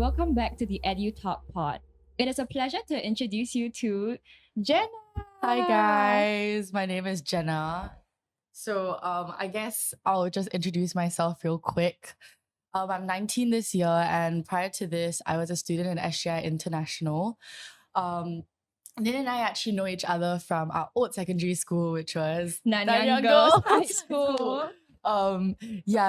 welcome back to the Edu Talk Pod. It is a pleasure to introduce you to Genna. Hi guys, my name is Genna. So I guess I'll just introduce myself real quick. I'm 19 this year, and prior to this, I was a student in SGI International. Lynn and I actually know each other from our old secondary school, which was Nanyang Girls High School.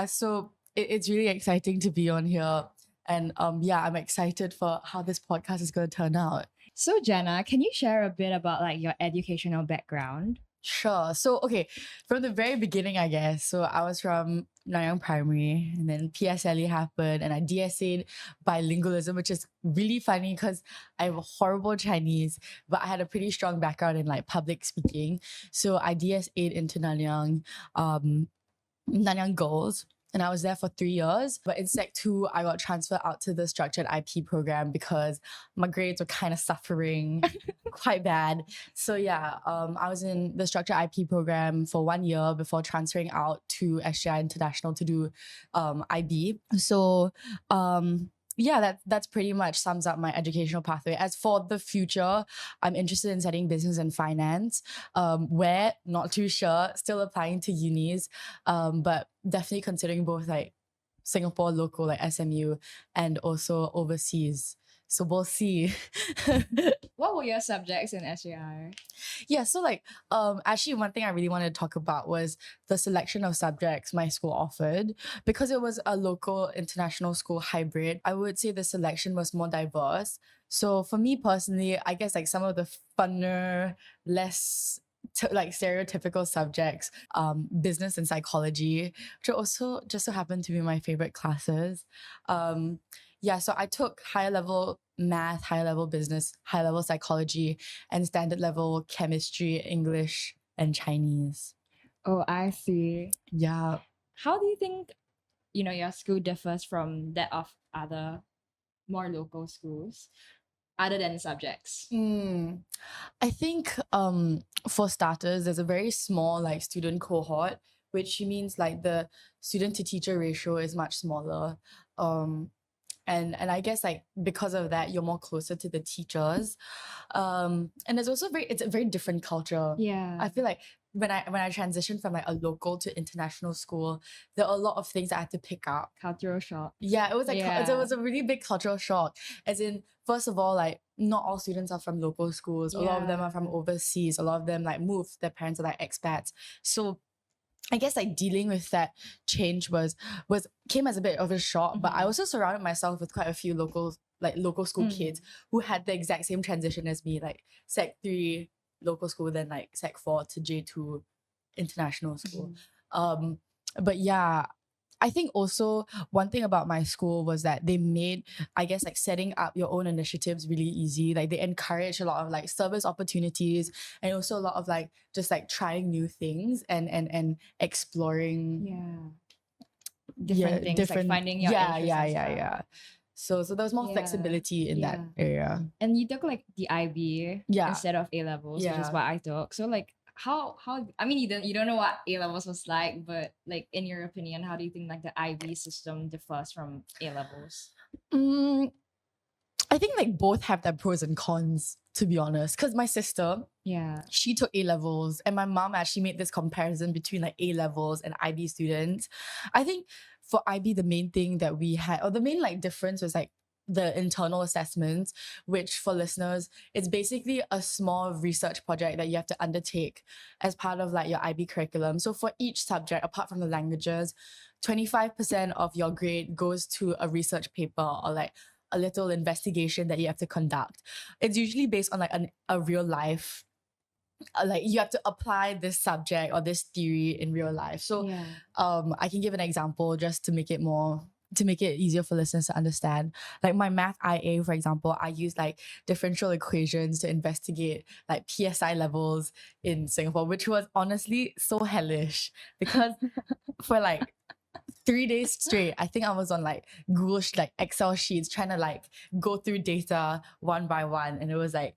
So it's really exciting to be on here. And I'm excited for how this podcast is going to turn out. So Genna, can you share a bit about like your educational background? Sure. So, okay, from the very beginning, I guess. So, I was from Nanyang Primary, and then PSLE happened, and I DSA'd bilingualism, which is really funny because I have a horrible Chinese, but I had a pretty strong background in like public speaking. So, I DSA'd into Nanyang Girls. And I was there for 3 years. But in Sec 2, I got transferred out to the structured IP program because my grades were kind of suffering quite bad. So I was in the structured IP program for 1 year before transferring out to SGI International to do IB. So that's pretty much sums up my educational pathway. As for the future, I'm interested in studying business and finance. Where, not too sure, still applying to unis, but definitely considering both like Singapore local, like SMU, and also overseas. So we'll see. What were your subjects in SGI? Yeah, so like actually one thing I really wanted to talk about was the selection of subjects my school offered. Because it was a local international school hybrid, I would say the selection was more diverse. So for me personally, I guess like some of the funner, less like stereotypical subjects, business and psychology, which also just so happened to be my favorite classes. So I took higher level math, higher level business, higher level psychology, and standard level chemistry, English, and Chinese. Oh, I see. Yeah. How do you think, your school differs from that of other more local schools, other than subjects? I think for starters, there's a very small like student cohort, which means like the student to teacher ratio is much smaller. And I guess like because of that, you're more closer to the teachers. And there's also it's a very different culture. Yeah. I feel like when I transitioned from like a local to international school, there are a lot of things I had to pick up. Cultural shock. Yeah, it was like Yeah. it was a really big cultural shock. As in, first of all, like not all students are from local schools. A lot of them are from overseas. A lot of them like moved. Their parents are like expats. So I guess like dealing with that change came as a bit of a shock, but I also surrounded myself with quite a few local school kids who had the exact same transition as me, like Sec 3 local school, then like Sec 4 to J2 international school. But yeah, I think also one thing about my school was that they made, I guess, like setting up your own initiatives really easy. Like they encourage a lot of like service opportunities and also a lot of like just like trying new things and exploring different things, like finding your interests. So there was more flexibility in that area. And you took like the IB instead of A levels, which is what I took. So like how I mean you don't know what A levels was like, but like in your opinion, how do you think like the IB system differs from A levels? I think like both have their pros and cons, to be honest. Because my sister, she took A levels, and my mom actually made this comparison between like A levels and IB students. I think for IB, the main thing that we had, or the main like difference was like the internal assessments, which for listeners, it's basically a small research project that you have to undertake as part of like your IB curriculum. So for each subject, apart from the languages, 25% of your grade goes to a research paper or like a little investigation that you have to conduct. It's usually based on like a real life, like you have to apply this subject or this theory in real life. So I can give an example just to make it easier for listeners to understand. Like my math IA, for example, I use like differential equations to investigate like PSI levels in Singapore, which was honestly so hellish because for like 3 days straight, I think I was on like Google like Excel sheets trying to like go through data one by one, and it was like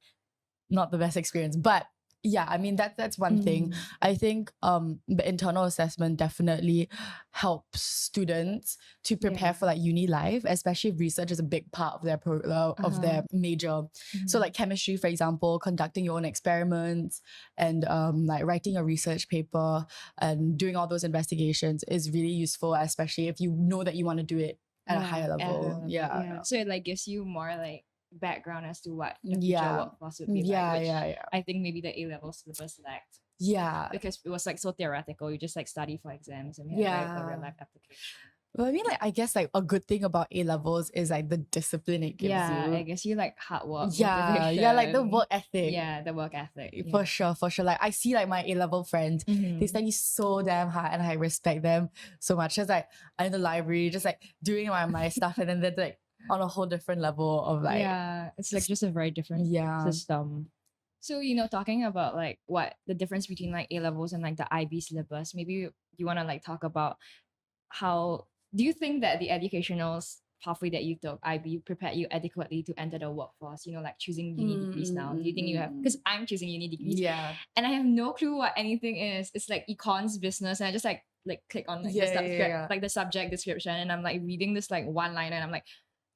not the best experience. But Yeah, I mean that's one thing. I think the internal assessment definitely helps students to prepare for like uni life, especially if research is a big part of their major. So like chemistry, for example, conducting your own experiments and like writing a research paper and doing all those investigations is really useful, especially if you know that you want to do it at a higher level. Yeah. So it like gives you more like background as to what the future workforce would be like. Which I think maybe the A-level syllabus lacked. Yeah. Because it was like so theoretical. You just like study for exams and you have like a real life application. Well, I mean, like, I guess like a good thing about A-levels is like the discipline it gives you. Yeah, I guess you like hard work. Yeah, like the work ethic. Yeah, the work ethic. For sure. Like I see like my A-level friends, they study so damn hard and I respect them so much. Just like I'm in the library, just like doing my stuff, and then they're like on a whole different level of like, it's like just a very different system. So, you know, talking about like what the difference between like A-levels and like the IB syllabus, maybe you want to like talk about how do you think that the educational pathway that you took, IB, prepared you adequately to enter the workforce? You know, like choosing uni degrees now. Do you think you have? Because I'm choosing uni degrees. Yeah. And I have no clue what anything is. It's like econs, business, and I just like click on like like the subject description, and I'm like reading this like one liner, and I'm like,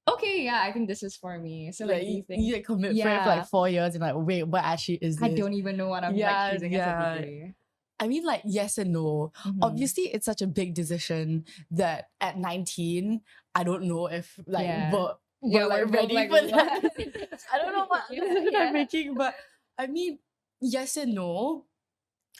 okay, I think this is for me. So like, you like commit for it for like 4 years and like, wait, what actually is this? I don't even know what I'm like choosing as a degree. I mean, like, yes and no. Obviously, it's such a big decision that at 19, I don't know if like we're like ready for that. I don't know what I'm making, but I mean, yes and no.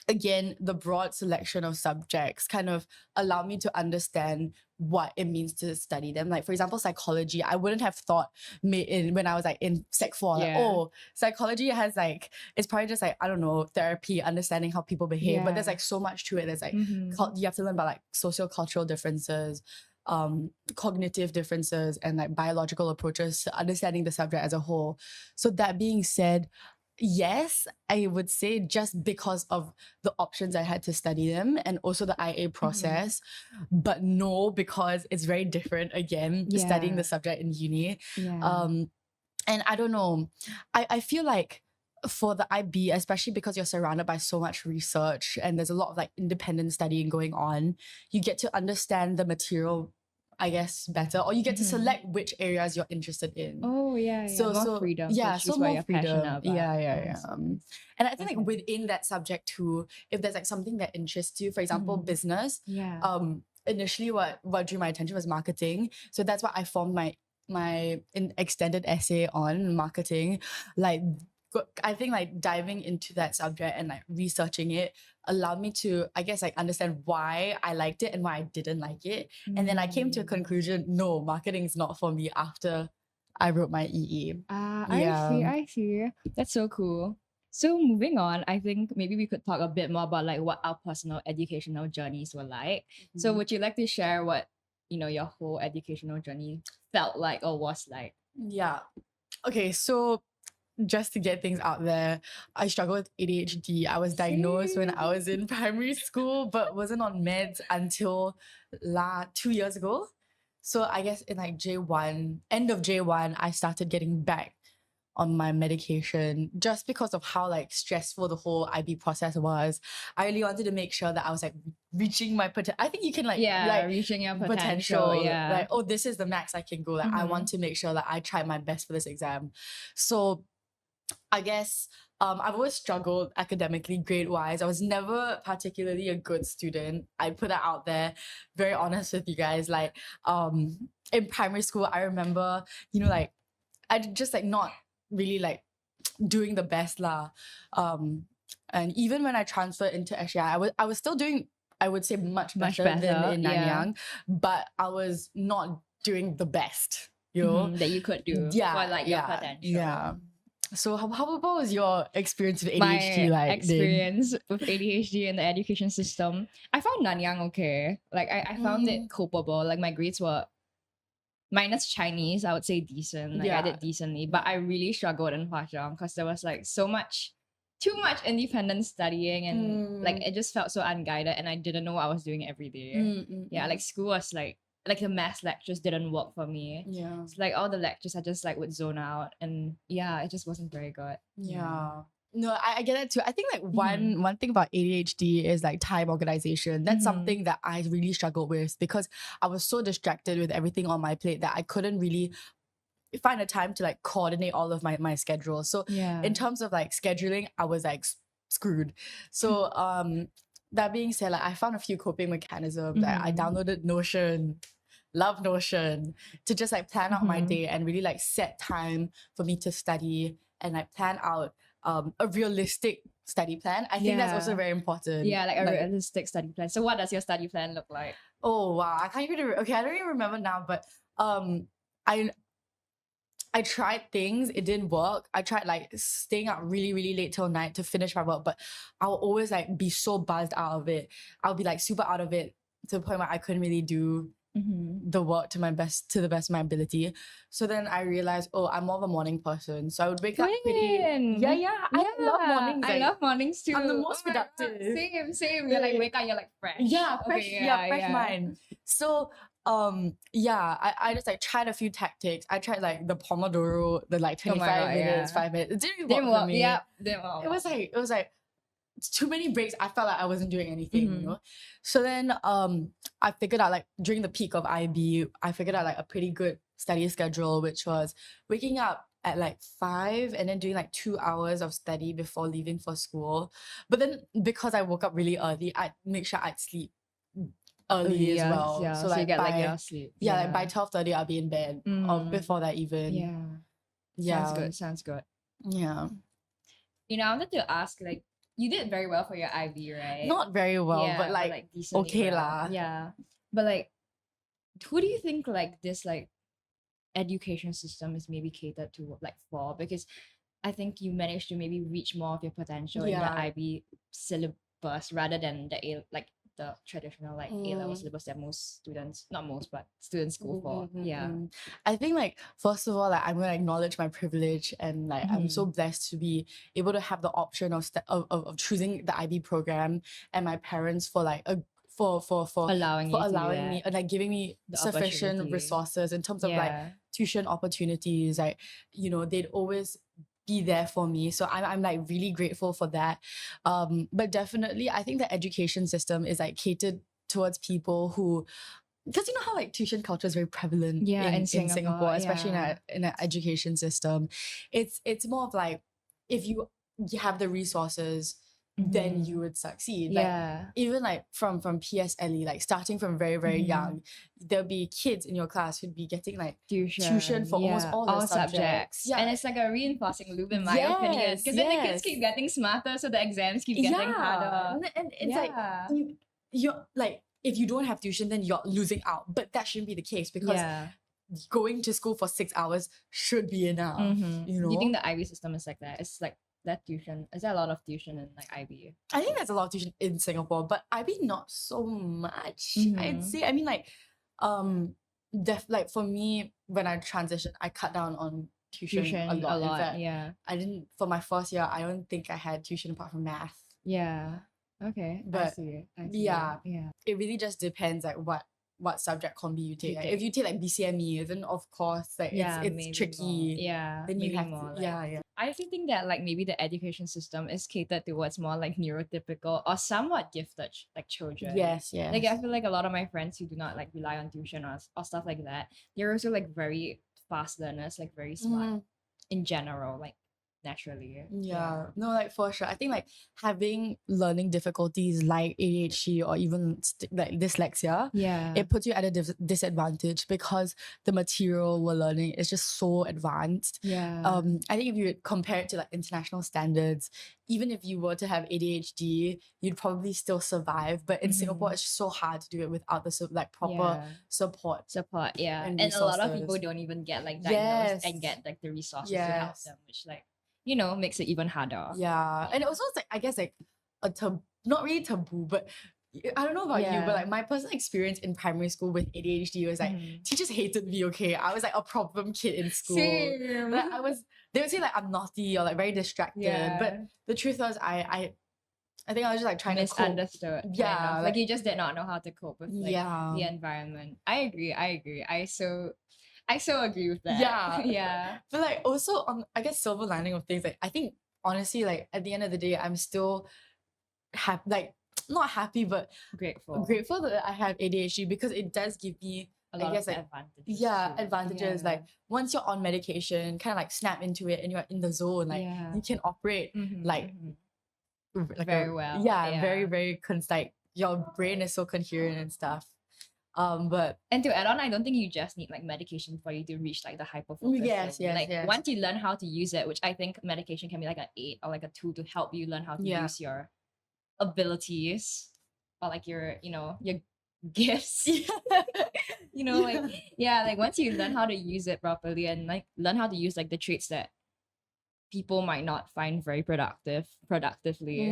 Again, the broad selection of subjects kind of allow me to understand what it means to study them. Like, for example, psychology, I wouldn't have thought when I was like in Sec 4, like, oh, psychology has like, it's probably just like, I don't know, therapy, understanding how people behave, but there's like so much to it. There's like, you have to learn about like socio-cultural differences, cognitive differences, and like biological approaches to understanding the subject as a whole. So that being said, yes, I would say just because of the options I had to study them and also the IA process, but no, because it's very different again, studying the subject in uni. And I don't know, I feel like for the IB, especially because you're surrounded by so much research and there's a lot of like independent studying going on, you get to understand the material, I guess, better, or you get to select which areas you're interested in. So more freedom. So more freedom. And I think like within that subject too, if there's like something that interests you, for example, business. Initially, what drew my attention was marketing. So that's why I formed my extended essay on marketing. Like, I think like diving into that subject and like researching it allowed me to, I guess, like understand why I liked it and why I didn't like it. And then I came to a conclusion, no, marketing is not for me after I wrote my EE. I see. That's so cool. So moving on, I think maybe we could talk a bit more about like what our personal educational journeys were like. So would you like to share what, you know, your whole educational journey felt like or was like? Yeah. Okay, so just to get things out there, I struggle with ADHD. I was diagnosed when I was in primary school, but wasn't on meds until 2 years ago. So I guess in like J1, end of J1, I started getting back on my medication just because of how like stressful the whole IB process was. I really wanted to make sure that I was like reaching my potential. I think you can like reaching your potential. Like, oh, this is the max I can go. Like I want to make sure that I try my best for this exam. So I guess I've always struggled academically, grade-wise. I was never particularly a good student. I put that out there, very honest with you guys. Like in primary school, I remember, you know, like I just like not really like doing the best lah. And even when I transferred into SGI, I was still doing, I would say, much better than in Nanyang, but I was not doing the best, you know, that you could do for like your potential. So how was your experience with My ADHD experience with ADHD in the education system, I found Nanyang okay. Like I found it copable. Like my grades were, minus Chinese, I would say decent. Like I did decently, but I really struggled in Hwa Chong because there was like too much independent studying and like it just felt so unguided and I didn't know what I was doing every day. Like school was like the math lectures didn't work for me. It's like all the lectures I just like would zone out and it just wasn't very good. No, I get that too. I think like one thing about ADHD is like time organization. That's something that I really struggled with because I was so distracted with everything on my plate that I couldn't really find a time to like coordinate all of my schedule. So in terms of like scheduling, I was like screwed. So that being said, like I found a few coping mechanisms. I downloaded Notion, love Notion, to just like plan out my day and really like set time for me to study and like plan out a realistic study plan. I think that's also very important. Yeah, like a realistic study plan. So what does your study plan look like? Oh wow, I can't even I don't even remember now, but I tried things, it didn't work. I tried like staying up really, really late till night to finish my work, but I'll always like be so buzzed out of it. I'll be like super out of it to the point where I couldn't really do the work to the best of my ability. So then I realized, oh, I'm more of a morning person. So I would wake up pretty. I love mornings. I love mornings too. I'm the most productive. Same. You're like wake up, you're like fresh. Yeah, fresh. Fresh mind. So I just like tried a few tactics. I tried like the Pomodoro, the like 25 minutes, 5 minutes. It didn't work for me. Yeah, didn't work. It was like too many breaks. I felt like I wasn't doing anything, you know? So then I figured out like during the peak of IB, I figured out like a pretty good study schedule, which was waking up at like 5 and then doing like 2 hours of study before leaving for school. But then because I woke up really early, I'd make sure I'd sleep early as well. Yeah. So like you get by, like your sleep. Yeah, like by 12:30 I'll be in bed. Or before that even. Yeah. Sounds good. Yeah. You know, I wanted to ask, like, you did very well for your IB, right? Not very well, but like okay lah. Yeah. But like, who do you think like this like education system is maybe catered to like for? Because I think you managed to maybe reach more of your potential in the IB syllabus rather than the traditional like A-level syllabus that most students, not most, but students go for. I think like first of all, like I'm gonna acknowledge my privilege and like I'm so blessed to be able to have the option of choosing the IB program, and my parents for like for allowing me and like giving me the sufficient resources in terms of like tuition opportunities. Like, you know, they'd always be there for me. So I'm like really grateful for that. But definitely I think the education system is like catered towards people because you know how like tuition culture is very prevalent in Singapore, especially in an education system. It's more of like if you have the resources, then you would succeed. Like even like from PSLE, like starting from very, very young, there'll be kids in your class who'd be getting like tuition for almost all the subjects. And it's like a reinforcing loop in my opinion. Because then the kids keep getting smarter, so the exams keep getting harder. And it's like you're like, if you don't have tuition, then you're losing out. But that shouldn't be the case because going to school for 6 hours should be enough. You know? Do you think the IB system is like that? It's like that tuition. Is there a lot of tuition in like IB? I think there's a lot of tuition in Singapore, but IB not so much. I'd say. I mean, like, like for me, when I transitioned, I cut down on tuition a lot. In fact, I didn't for my first year. I don't think I had tuition apart from math. Yeah. Okay. But I see. Yeah. It really just depends like what subject combi you take. Like, if you take like BCME, then of course like it's tricky. More. Then you have more, to, like, I actually think that like maybe the education system is catered towards more like neurotypical or somewhat gifted like children. Yes. Like I feel like a lot of my friends who do not like rely on tuition or stuff like that, they're also like very fast learners, like very smart in general, like naturally. No, like for sure. I think like having learning difficulties like ADHD or even like dyslexia, it puts you at a disadvantage because the material we're learning is just so advanced. I think if you compare it to like international standards, even if you were to have ADHD, you'd probably still survive. But in Singapore, it's just so hard to do it without the like proper support. And a lot of people don't even get like diagnosed and get like the resources to help them, which like, you know, makes it even harder. And also it's like, I guess like a not really taboo, but I don't know about you, but like my personal experience in primary school with ADHD was like teachers hated me. Okay, I was like a problem kid in school. Same. Like, they would say like I'm naughty or like very distracted, but the truth was I think I was just like trying to cope. Misunderstood. Like you just did not know how to cope with like the environment. I agree. I so agree with that. But like also on I guess silver lining of things, like I think honestly, like at the end of the day, I'm still happy, like not happy, but grateful that I have ADHD, because it does give me I guess like advantages. Advantages. Like once you're on medication, kind of like snap into it and you're in the zone, like you can operate like very well. Very, very like your brain is so coherent and stuff. But and to add on, I don't think you just need like medication for you to reach like the hyper focus. Yes. Once you learn how to use it, which I think medication can be like an aid or like a tool to help you learn how to use your abilities or like your gifts. Like once you learn how to use it properly and like learn how to use like the traits that people might not find very productively,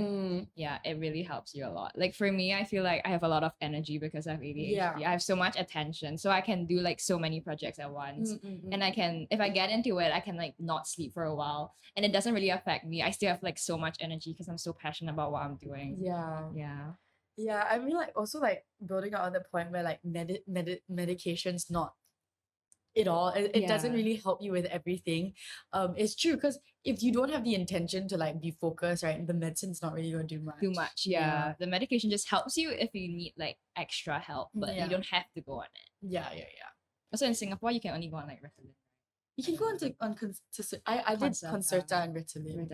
it really helps you a lot. Like for me, I feel like I have a lot of energy because I have ADHD. I have so much attention, so I can do like so many projects at once. And I can, if I get into it, I can like not sleep for a while and it doesn't really affect me. I still have like so much energy because I'm so passionate about what I'm doing. I mean, like also like building on the point where like medication's not it all. It doesn't really help you with everything. It's true, because if you don't have the intention to like be focused, right, the medicine's not really going to do much. The medication just helps you if you need like extra help, but you don't have to go on it. Also in Singapore, you can only go on like Ritalin. You can go on I did Concerta and Ritalin.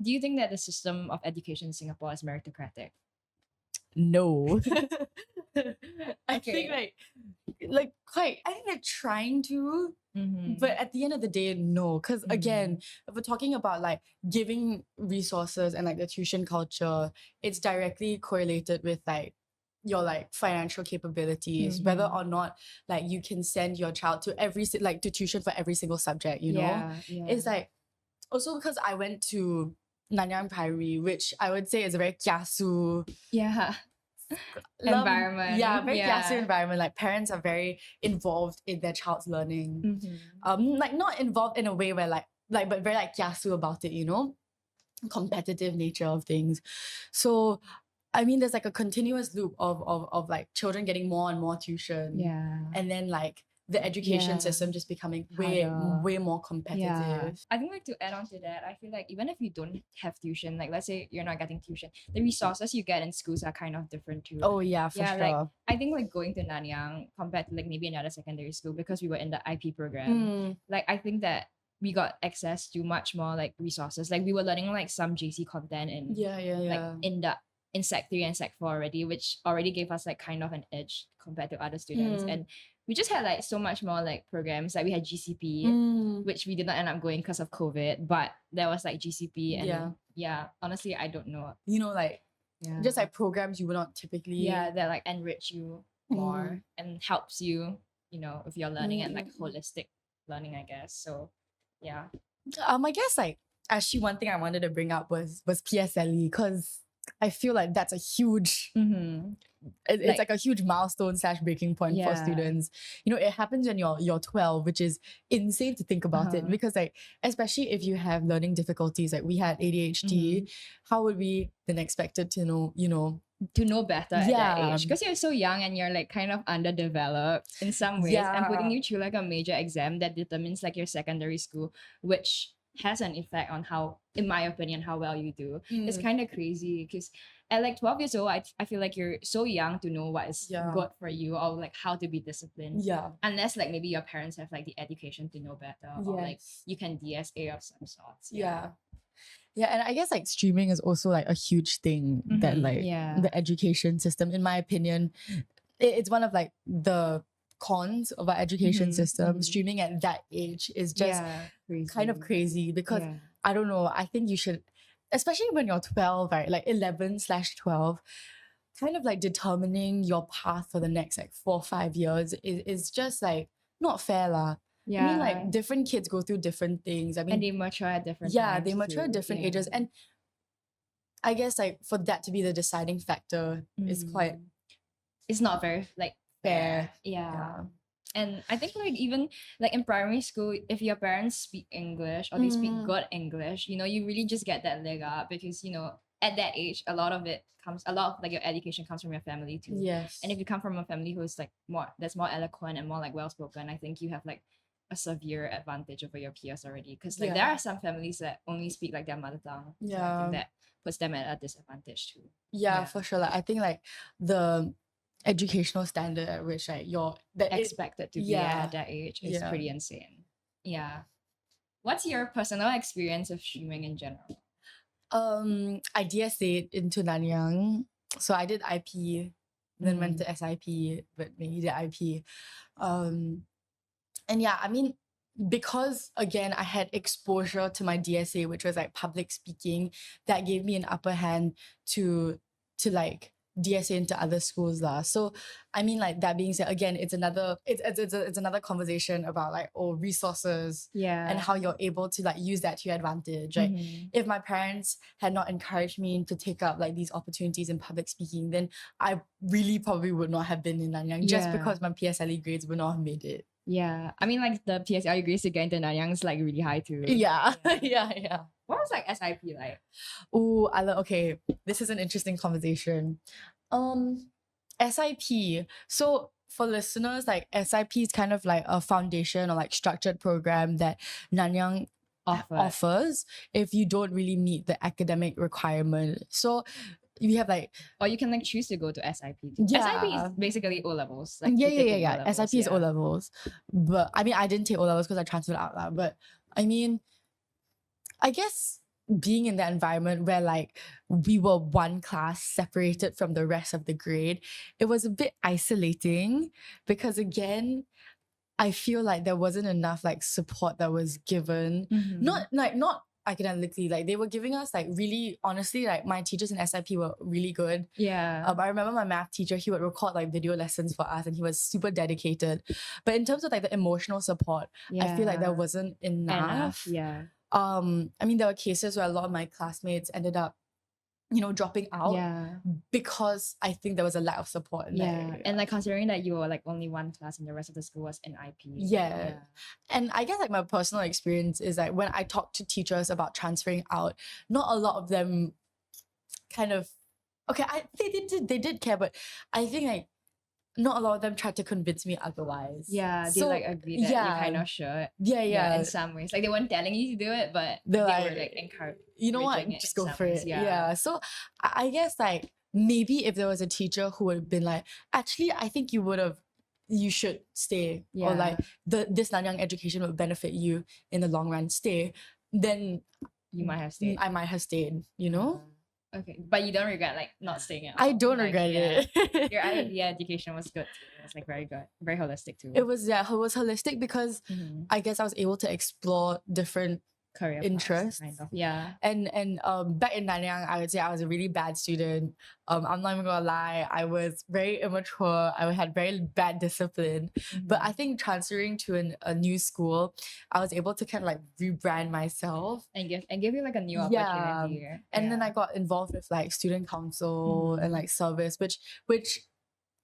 Do you think that the system of education in Singapore is meritocratic? No. I think like quite, I think they're trying to, but at the end of the day, no. Because again, if we're talking about like giving resources and like the tuition culture, it's directly correlated with like your like financial capabilities, whether or not like you can send your child to to tuition for every single subject, you know? It's like, also because I went to Nanyang Primary, which I would say is a very kiasu environment. Very kiasu environment. Like parents are very involved in their child's learning. Like not involved in a way where but very like kiasu about it, you know? Competitive nature of things. So I mean, there's like a continuous loop of like children getting more and more tuition. And then like the education system just becoming way more competitive. I think like to add on to that, I feel like even if you don't have tuition, like let's say you're not getting tuition, the resources you get in schools are kind of different too. Oh yeah, for sure. Like I think like going to Nanyang compared to like maybe another secondary school, because we were in the IP program, like I think that we got access to much more like resources. Like we were learning like some JC content in like in Sec 3 and Sec 4 already, which already gave us like kind of an edge compared to other students. And we just had like so much more like programs. Like we had GCP, which we did not end up going because of COVID, but there was like GCP and honestly, I don't know. You know, like just like programs you would not typically that like enrich you more and helps you, you know, if you're learning and like holistic learning, I guess. So I guess like actually one thing I wanted to bring up was PSLE, because I feel like that's a huge it's like a huge milestone / breaking point for students. You know, it happens when you're 12, which is insane to think about it, because like especially if you have learning difficulties, like we had ADHD, how would we then expected to know, you know, to know better at that age, because you're so young and you're like kind of underdeveloped in some ways, and putting you through like a major exam that determines like your secondary school, which has an effect on how, in my opinion, how well you do. It's kind of crazy because at like 12 years old, I feel like you're so young to know what is good for you or like how to be disciplined. Unless like maybe your parents have like the education to know better, or like you can DSA of some sorts. And I guess like streaming is also like a huge thing that like the education system, in my opinion, it's one of like the cons of our education system. Streaming at that age is just kind of crazy, because I don't know, I think you should, especially when you're 12, right, like 11/12, kind of like determining your path for the next like 4 or 5 years is just like not fair lah. I mean, like different kids go through different things. I mean, and they mature at different times they mature at different ages, and I guess like for that to be the deciding factor is quite, it's not very like fair. And I think like even like in primary school, if your parents speak English or they speak good English, you know, you really just get that leg up, because you know at that age a lot of like your education comes from your family too. And if you come from a family who's like that's more eloquent and more like well spoken, I think you have like a severe advantage over your peers already, because like there are some families that only speak like their mother tongue. So I think that puts them at a disadvantage too. Yeah, for sure. Like I think like the educational standard at which like you're expected to be at that age is pretty insane. Yeah. What's your personal experience of streaming in general? I DSA'd into Nanyang. So I did IP, then went to SIP, but mainly did IP. And yeah, I mean, because again, I had exposure to my DSA, which was like public speaking, that gave me an upper hand to like DSA into other schools lah. So I mean, like that being said, again, it's another conversation about like resources and how you're able to like use that to your advantage. Like if my parents had not encouraged me to take up like these opportunities in public speaking, then I really probably would not have been in Nanyang just because my PSLE grades would not have made it. Yeah, I mean, like the PSLE grades to get into Nanyang is like really high too. Yeah. Yeah. What was like SIP like? Oh, okay. This is an interesting conversation. SIP. So for listeners, like SIP is kind of like a foundation or like structured program that Nanyang offers if you don't really meet the academic requirement. So we have like, or you can like choose to go to SIP too. SIP is basically O levels. Like yeah. SIP is O levels, but I mean I didn't take O levels because I transferred out lah. But I mean, I guess being in that environment where like we were one class separated from the rest of the grade, it was a bit isolating because again, I feel like there wasn't enough like support that was given. Not academically, like they were giving us like really honestly, like my teachers in SIP were really good. I remember my math teacher, he would record like video lessons for us and he was super dedicated. But in terms of like the emotional support, I feel like there wasn't enough. I mean, there were cases where a lot of my classmates ended up, you know, dropping out because I think there was a lack of support in that area. And like considering that you were like only one class and the rest of the school was in IP. And I guess like my personal experience is like when I talk to teachers about transferring out, not a lot of them kind of they did care, but I think like not a lot of them tried to convince me otherwise. They like agreed that you kind of should. In some ways. Like they weren't telling you to do it, but they were like encouraging. You know what? Just go for it. So I guess like maybe if there was a teacher who would have been like, actually, I think you should stay. Or like this Nanyang education will benefit you in the long run, stay. Then you might have stayed. I might have stayed, you know? Okay, but you don't regret like not staying out. I don't regret it. Your idea education was good too. It was like very good, very holistic too. It was holistic because I guess I was able to explore different career interests. Kind of. And back in Nanyang, I would say I was a really bad student. I'm not even gonna lie, I was very immature. I had very bad discipline. But I think transferring to a new school, I was able to kind of like rebrand myself and give you like a new opportunity. And then I got involved with like student council and like service, which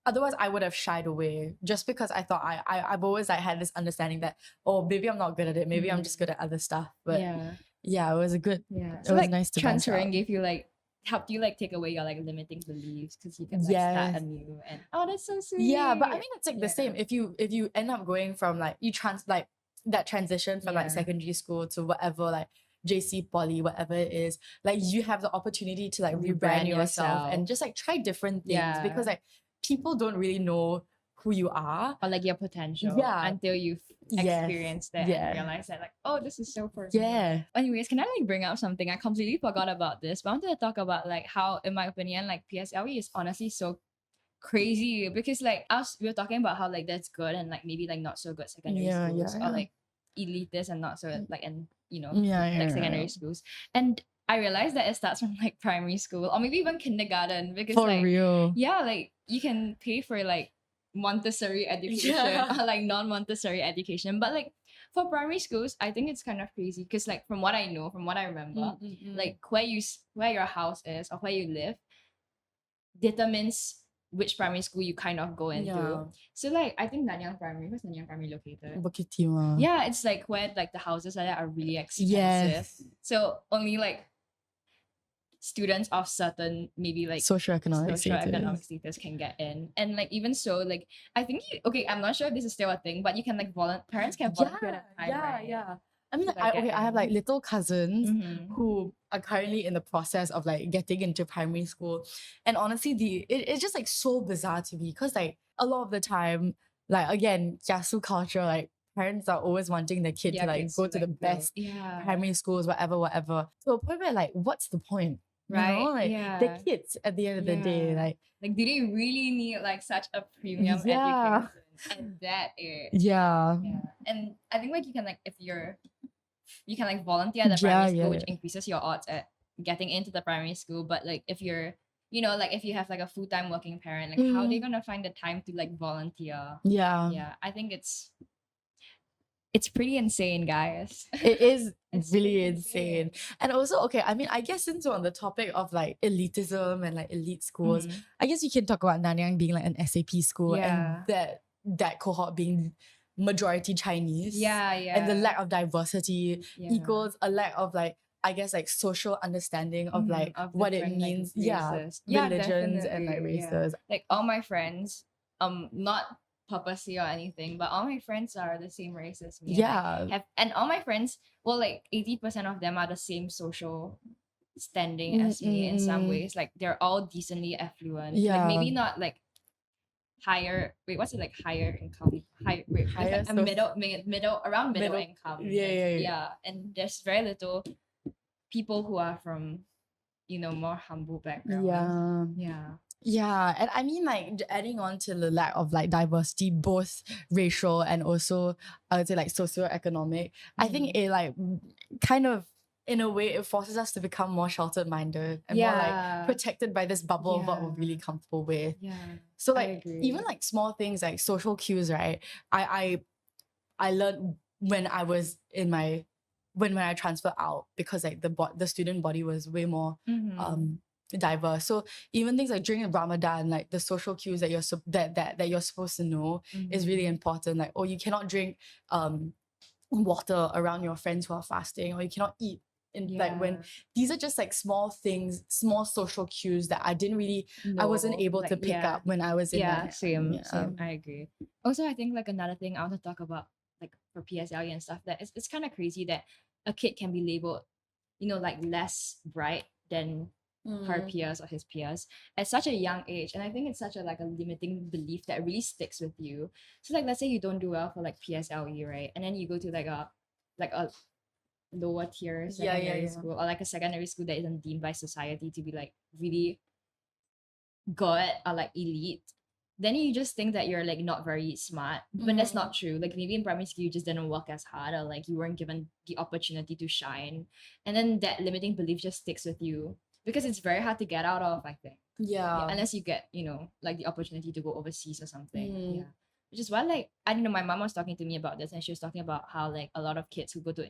otherwise I would have shied away just because I thought I've always like had this understanding that, oh, maybe I'm not good at it. Maybe I'm just good at other stuff. But it was a good, so it was like nice to transferring gave you like, helped you like take away your like limiting beliefs because you can like start anew and that's so sweet. But I mean it's like the same. If you end up going from like that transition from like secondary school to whatever like JC, poly, whatever it is, like you have the opportunity to like rebrand yourself and just like try different things because like people don't really know who you are or like your potential until you've experienced it and realized that like, oh, this is so personal. Anyways, can I like bring up something? I completely forgot about this, but I wanted to talk about like how, in my opinion, like PSLE is honestly so crazy because like we were talking about how like that's good and like maybe like not so good secondary schools or like elitist and not so like and you know like secondary schools. And I realized that it starts from like primary school or maybe even kindergarten because for like real. Like you can pay for like Montessori education or like non-Montessori education, but like for primary schools I think it's kind of crazy because like from what I know, from what I remember, like where your house is or where you live determines which primary school you kind of go into. So like I think Nanyang Primary, where's Nanyang Primary located? Bukit Timah. It's like where like the houses like that are really expensive. So only like students of certain maybe like socioeconomic status can get in. And like even so, like I think I'm not sure if this is still a thing, but you can like parents can volunteer at a time, right? I mean, I have like little cousins who are currently in the process of like getting into primary school, and honestly, it's just like so bizarre to me because like a lot of the time, like again, Yasu culture, like parents are always wanting their kid to like go to the best primary schools, whatever. To a point where like, what's the point? Right. You know, like they're kids at the end of the day. Like do they really need like such a premium education at that age? Yeah. And I think like you can like volunteer at the primary school, which increases your odds at getting into the primary school. But like if you're like if you have like a full-time working parent, like how are they gonna find the time to like volunteer? I think it's pretty insane, guys. It is really insane. And also, okay, I mean, I guess since we're on the topic of like elitism and like elite schools, I guess you can talk about Nanyang being like an SAP school and that cohort being majority Chinese. And the lack of diversity equals a lack of like, I guess like social understanding of like of what it means. Like, religions and like races. Like all my friends, not purposely or anything, but all my friends are the same race as me. And all my friends, well, like 80% of them are the same social standing as me in some ways. Like they're all decently affluent. Like maybe not like higher. Wait, what's it like? Higher income. Higher. Like middle around middle income. Yeah. And there's very little people who are from, more humble backgrounds. Yeah, and I mean like adding on to the lack of like diversity, both racial and also I would say like socioeconomic, I think it like kind of in a way it forces us to become more sheltered minded and more like protected by this bubble of what we're really comfortable with. So like even like small things like social cues, right? I learned when I transferred out because like the student body was way more diverse. So even things like during Ramadan, like the social cues that you're that you're supposed to know is really important. Like, you cannot drink water around your friends who are fasting, or you cannot eat like when these are just like small things, small social cues that I wasn't able to pick up when I was in same. I agree. Also, I think like another thing I want to talk about like for PSLE and stuff, that it's kind of crazy that a kid can be labeled, like less bright than her peers or his peers at such a young age. And I think it's such a like a limiting belief that really sticks with you. So like let's say you don't do well for like PSLE, right? And then you go to like a lower tier secondary school, or like a secondary school that isn't deemed by society to be like really good or like elite. Then you just think that you're like not very smart, but that's not true. Like maybe in primary school you just didn't work as hard, or like you weren't given the opportunity to shine, and then that limiting belief just sticks with you because it's very hard to get out of, I think. Unless you get like the opportunity to go overseas or something. Which is why like I don't know, my mom was talking to me about this, and she was talking about how like a lot of kids who go to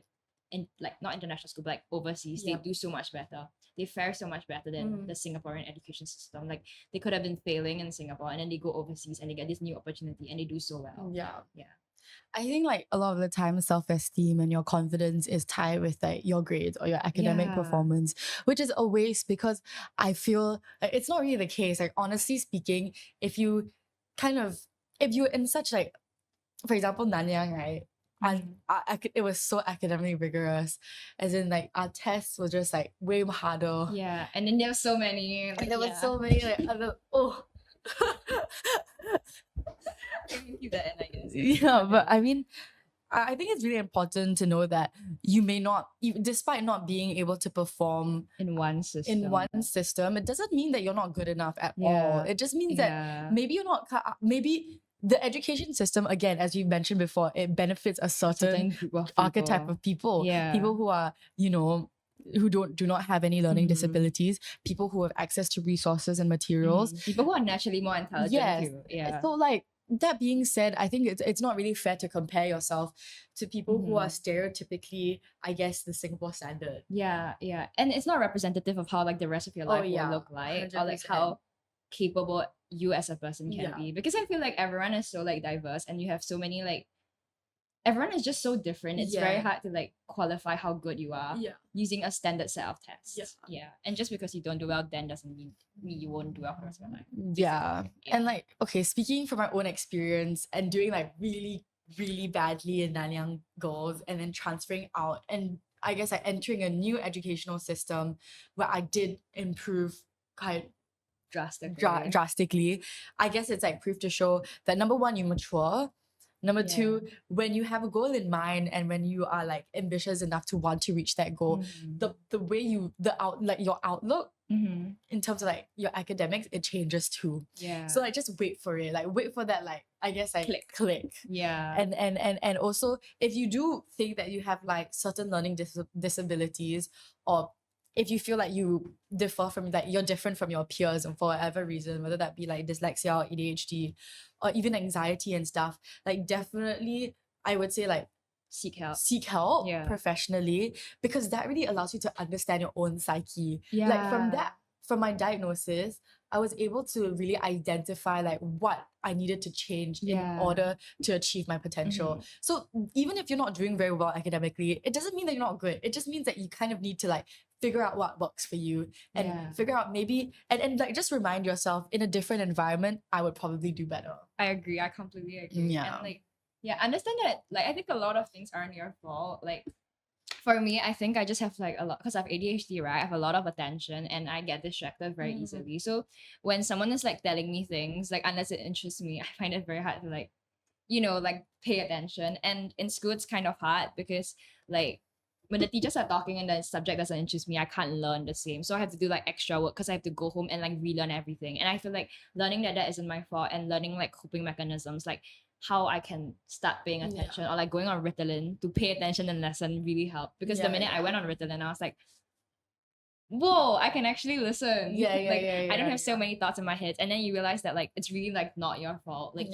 like not international school but like overseas, they do so much better. They fare so much better than the Singaporean education system. Like they could have been failing in Singapore, and then they go overseas and they get this new opportunity and they do so well. I think like a lot of the time self-esteem and your confidence is tied with like your grades or your academic performance, which is a waste because I feel like it's not really the case. Like honestly speaking, if you're in such like, for example, Nanyang, right? It was so academically rigorous, as in like our tests were just like way harder. And then there were so many. Like, there were so many like other keep that in, I guess. But I mean, I think it's really important to know that you may not, despite not being able to perform in one system, it doesn't mean that you're not good enough at all. It just means that maybe maybe the education system, again, as you mentioned before, it benefits a certain group of archetype of people. People who are, who do not have any learning disabilities, people who have access to resources and materials. People who are naturally more intelligent too. So like, that being said, I think it's not really fair to compare yourself to people who are stereotypically, I guess, the Singapore standard. And it's not representative of how like the rest of your life will look like, 100%. Or like how capable you as a person can be. Because I feel like everyone is so like diverse, and you have so many like everyone is just so different. It's very hard to like qualify how good you are using a standard set of tests. Yeah. And just because you don't do well then doesn't mean you won't do well for the rest of your life. Yeah. And like, okay, speaking from my own experience and doing like really, really badly in Nanyang Girls and then transferring out and I guess like entering a new educational system where I did improve quite drastically. I guess it's like proof to show that number one, you mature. Number two, when you have a goal in mind and when you are like ambitious enough to want to reach that goal, the way your outlook in terms of like your academics, it changes too. Yeah. So like just wait for it. Like wait for that like I guess like click. Yeah. And also if you do think that you have like certain learning disabilities or if you feel like you differ from like you're different from your peers and for whatever reason, whether that be like dyslexia or ADHD or even anxiety and stuff, like definitely I would say like seek help professionally because that really allows you to understand your own psyche. Yeah. Like from my diagnosis, I was able to really identify like what I needed to change in order to achieve my potential. So even if you're not doing very well academically, it doesn't mean that you're not good. It just means that you kind of need to like figure out what works for you and figure out maybe and like just remind yourself in a different environment, I would probably do better. I agree. I completely agree. Yeah. And like, understand that like I think a lot of things aren't your fault. Like for me, I think I just have like a lot because I have ADHD, right? I have a lot of attention and I get distracted very easily. So when someone is like telling me things, like unless it interests me, I find it very hard to like, like pay attention. And in school, it's kind of hard because like when the teachers are talking and the subject doesn't interest me, I can't learn the same. So I have to do like extra work because I have to go home and like relearn everything. And I feel like learning that isn't my fault and learning like coping mechanisms, like how I can start paying attention or like going on Ritalin to pay attention in lesson really helped. Because the minute I went on Ritalin, I was like, whoa, I can actually listen. I don't have so many thoughts in my head. And then you realize that like it's really like not your fault. Like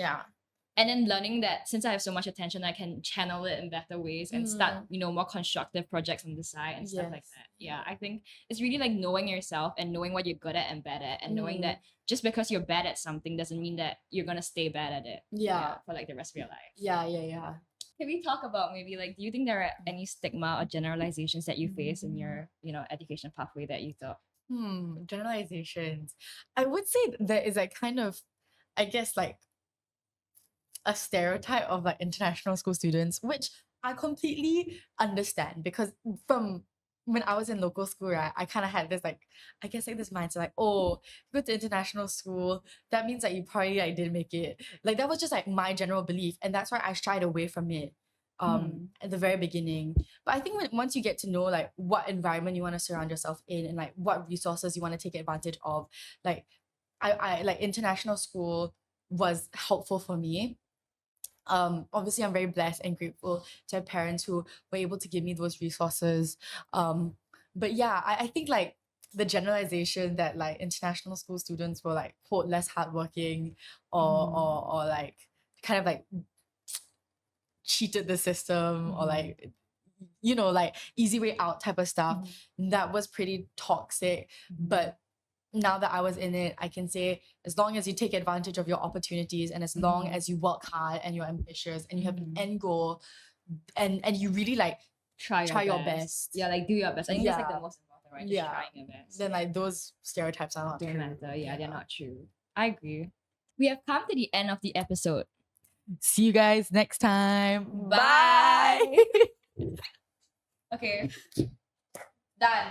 and then learning that since I have so much attention, I can channel it in better ways and start, more constructive projects on the side and stuff like that. Yeah, I think it's really like knowing yourself and knowing what you're good at and bad at and knowing that just because you're bad at something doesn't mean that you're going to stay bad at it. For like the rest of your life. Yeah. Can we talk about maybe like, do you think there are any stigma or generalizations that you face in your, education pathway that you thought? Generalizations. I would say there is like kind of, I guess like a stereotype of like international school students, which I completely understand because from when I was in local school, right, I kind of had this like, I guess like this mindset like, oh, you go to international school, that means that you probably like didn't make it. Like that was just like my general belief. And that's why I shied away from it at the very beginning. But I think once you get to know like what environment you want to surround yourself in and like what resources you want to take advantage of, like I like international school was helpful for me. Obviously I'm very blessed and grateful to have parents who were able to give me those resources. But yeah, I think like the generalization that like international school students were like quote less hardworking or like kind of like cheated the system or like like easy way out type of stuff, that was pretty toxic. But now that I was in it, I can say as long as you take advantage of your opportunities and as long as you work hard and you're ambitious and you have an end goal and you really like try your best. Yeah, like do your best. I think that's like the most important, right? Just trying your best. Then like those stereotypes are not don't true. matter. Yeah, they're not true. I agree. We have come to the end of the episode. See you guys next time. Bye. Okay. Done.